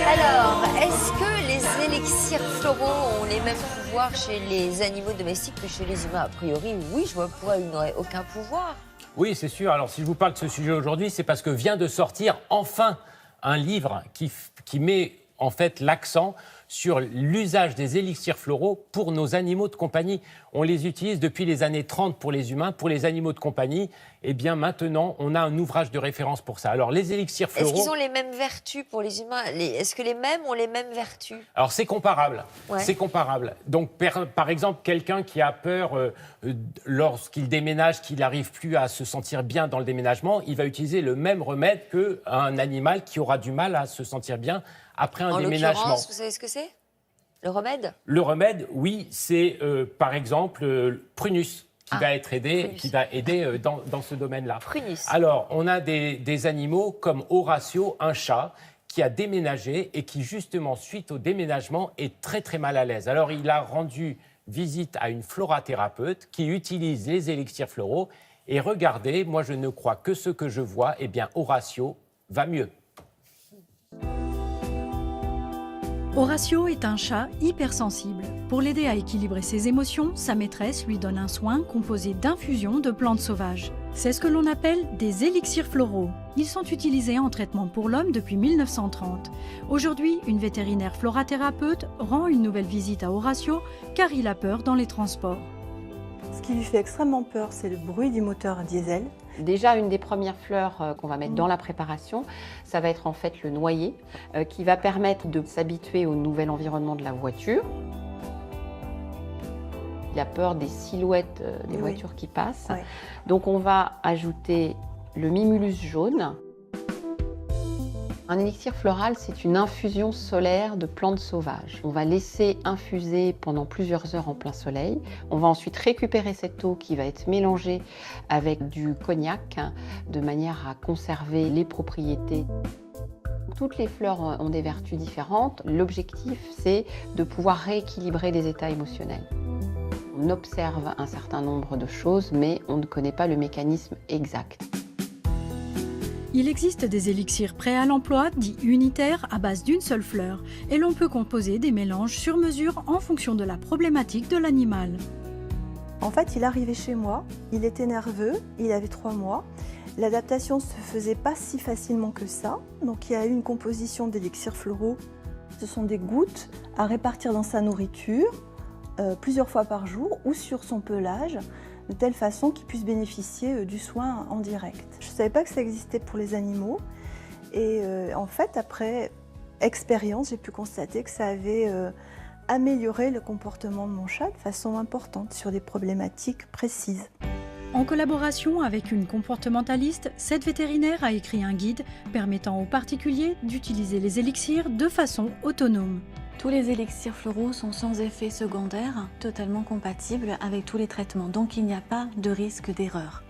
Alors, est-ce que les élixirs floraux ont les mêmes pouvoirs chez les animaux domestiques que chez les humains? A priori, oui, je vois pourquoi ils n'auraient aucun pouvoir. Oui, c'est sûr. Alors, si je vous parle de ce sujet aujourd'hui, c'est parce que vient de sortir enfin un livre qui met en fait l'accent sur l'usage des élixirs floraux pour nos animaux de compagnie. On les utilise depuis les années 30 pour les humains, pour les animaux de compagnie. Eh bien, maintenant, on a un ouvrage de référence pour ça. Alors, les élixirs floraux... Est-ce qu'ils ont les mêmes vertus pour les humains? Est-ce que les mêmes ont les mêmes vertus? Alors, c'est comparable. Ouais. C'est comparable. Donc, par exemple, quelqu'un qui a peur lorsqu'il déménage, qu'il n'arrive plus à se sentir bien dans le déménagement, il va utiliser le même remède qu'un animal qui aura du mal à se sentir bien après un déménagement. En l'occurrence, vous savez ce que c'est? Le remède? Le remède, oui, c'est par exemple Prunus qui va aider dans ce domaine-là. Prunus. Alors, on a des animaux comme Horatio, un chat, qui a déménagé et qui, justement, suite au déménagement, est très, très mal à l'aise. Alors, il a rendu visite à une florathérapeute qui utilise les élixirs floraux. Et regardez, moi, je ne crois que ce que je vois, eh bien, Horatio va mieux. Horatio est un chat hypersensible. Pour l'aider à équilibrer ses émotions, sa maîtresse lui donne un soin composé d'infusions de plantes sauvages. C'est ce que l'on appelle des élixirs floraux. Ils sont utilisés en traitement pour l'homme depuis 1930. Aujourd'hui, une vétérinaire florathérapeute rend une nouvelle visite à Horatio car il a peur dans les transports. Ce qui lui fait extrêmement peur, c'est le bruit du moteur diesel. Déjà, une des premières fleurs qu'on va mettre dans la préparation, ça va être en fait le noyer, qui va permettre de s'habituer au nouvel environnement de la voiture. Il a peur des silhouettes des voitures qui passent. Oui. Donc on va ajouter le mimulus jaune. Un élixir floral, c'est une infusion solaire de plantes sauvages. On va laisser infuser pendant plusieurs heures en plein soleil. On va ensuite récupérer cette eau qui va être mélangée avec du cognac de manière à conserver les propriétés. Toutes les fleurs ont des vertus différentes. L'objectif, c'est de pouvoir rééquilibrer les états émotionnels. On observe un certain nombre de choses, mais on ne connaît pas le mécanisme exact. Il existe des élixirs prêts à l'emploi, dits unitaires, à base d'une seule fleur, et l'on peut composer des mélanges sur mesure en fonction de la problématique de l'animal. En fait, il arrivait chez moi, il était nerveux, il avait 3 mois. L'adaptation ne se faisait pas si facilement que ça, donc il y a eu une composition d'élixirs floraux. Ce sont des gouttes à répartir dans sa nourriture, plusieurs fois par jour, ou sur son pelage, de telle façon qu'ils puissent bénéficier du soin en direct. Je ne savais pas que ça existait pour les animaux et en fait, après expérience, j'ai pu constater que ça avait amélioré le comportement de mon chat de façon importante sur des problématiques précises. En collaboration avec une comportementaliste, cette vétérinaire a écrit un guide permettant aux particuliers d'utiliser les élixirs de façon autonome. Tous les élixirs floraux sont sans effet secondaire, totalement compatibles avec tous les traitements. Donc il n'y a pas de risque d'erreur.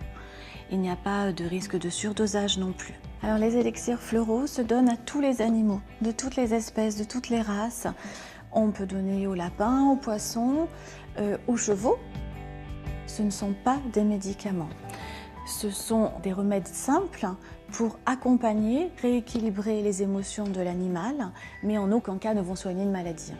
Il n'y a pas de risque de surdosage non plus. Alors les élixirs floraux se donnent à tous les animaux, de toutes les espèces, de toutes les races. On peut donner aux lapins, aux poissons, aux chevaux. Ce ne sont pas des médicaments. Ce sont des remèdes simples pour accompagner, rééquilibrer les émotions de l'animal, mais en aucun cas ne vont soigner une maladie.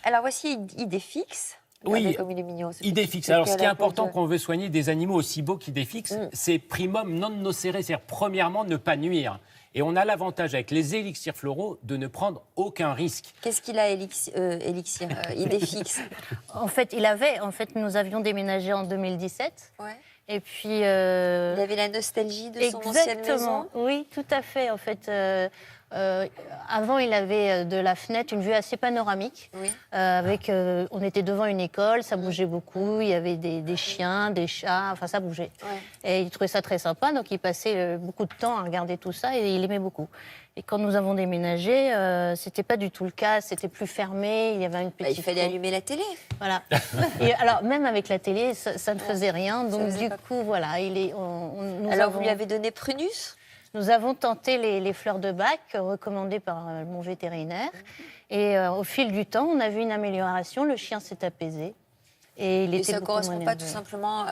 Alors voici Idéfix. Oui, comme il est mignon. Idéfix. Alors, ce qui est important quand on veut soigner des animaux aussi beaux qu'Idéfix, c'est primum non nocere, c'est-à-dire premièrement ne pas nuire. Et on a l'avantage avec les élixirs floraux de ne prendre aucun risque. Qu'est-ce qu'il a, Idéfix? Nous avions déménagé en 2017. Ouais. Et puis... Il avait la nostalgie de son ancienne maison. Oui, tout à fait. En fait, avant, il avait de la fenêtre une vue assez panoramique. Oui. On était devant une école, ça bougeait beaucoup. Il y avait des chiens, des chats, enfin ça bougeait. Ouais. Et il trouvait ça très sympa, donc il passait beaucoup de temps à regarder tout ça et il aimait beaucoup. Et quand nous avons déménagé, c'était pas du tout le cas, c'était plus fermé, il y avait une petite... il fallait allumer la télé. Voilà. Et alors, même avec la télé, ça ne faisait rien, donc du coup, voilà. Vous lui avez donné Prunus? Nous avons tenté les fleurs de bac, recommandées par mon vétérinaire. Et au fil du temps, on a vu une amélioration, le chien s'est apaisé. Et il Et était ça ne beaucoup correspond moins pas nerveux. tout simplement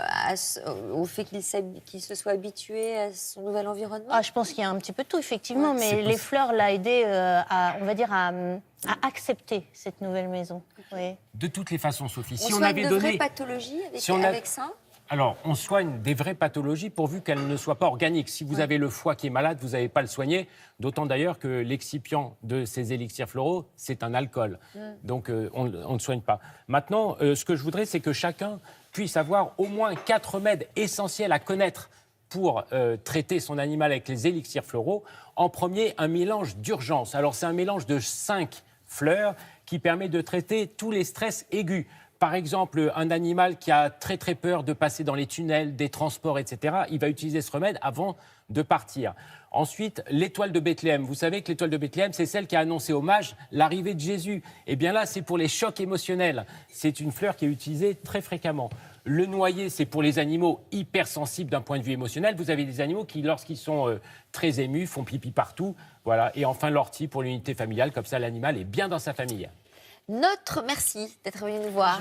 au fait qu'il se soit habitué à son nouvel environnement? Ah, je pense qu'il y a un petit peu de tout, effectivement, Ouais. C'est mais les fleurs l'a aidé à, on va dire, à accepter cette nouvelle maison. Oui. De toutes les façons, Sophie, On si on soigne avait de donné... vraies pathologies si on a- avec ça? Alors, on soigne des vraies pathologies pourvu qu'elles ne soient pas organiques. Si vous avez le foie qui est malade, vous n'avez pas à le soigner. D'autant d'ailleurs que l'excipient de ces élixirs floraux, c'est un alcool. Donc, on ne soigne pas. Maintenant, ce que je voudrais, c'est que chacun puisse avoir au moins 4 remèdes essentiels à connaître pour traiter son animal avec les élixirs floraux. En premier, un mélange d'urgence. Alors, c'est un mélange de 5 fleurs qui permet de traiter tous les stress aigus. Par exemple, un animal qui a très très peur de passer dans les tunnels, des transports, etc., il va utiliser ce remède avant de partir. Ensuite, l'étoile de Bethléem. Vous savez que l'étoile de Bethléem, c'est celle qui a annoncé aux mages l'arrivée de Jésus. Et bien là, c'est pour les chocs émotionnels. C'est une fleur qui est utilisée très fréquemment. Le noyer, c'est pour les animaux hypersensibles d'un point de vue émotionnel. Vous avez des animaux qui, lorsqu'ils sont très émus, font pipi partout. Voilà. Et enfin, l'ortie pour l'unité familiale. Comme ça, l'animal est bien dans sa famille. Merci d'être venu nous voir.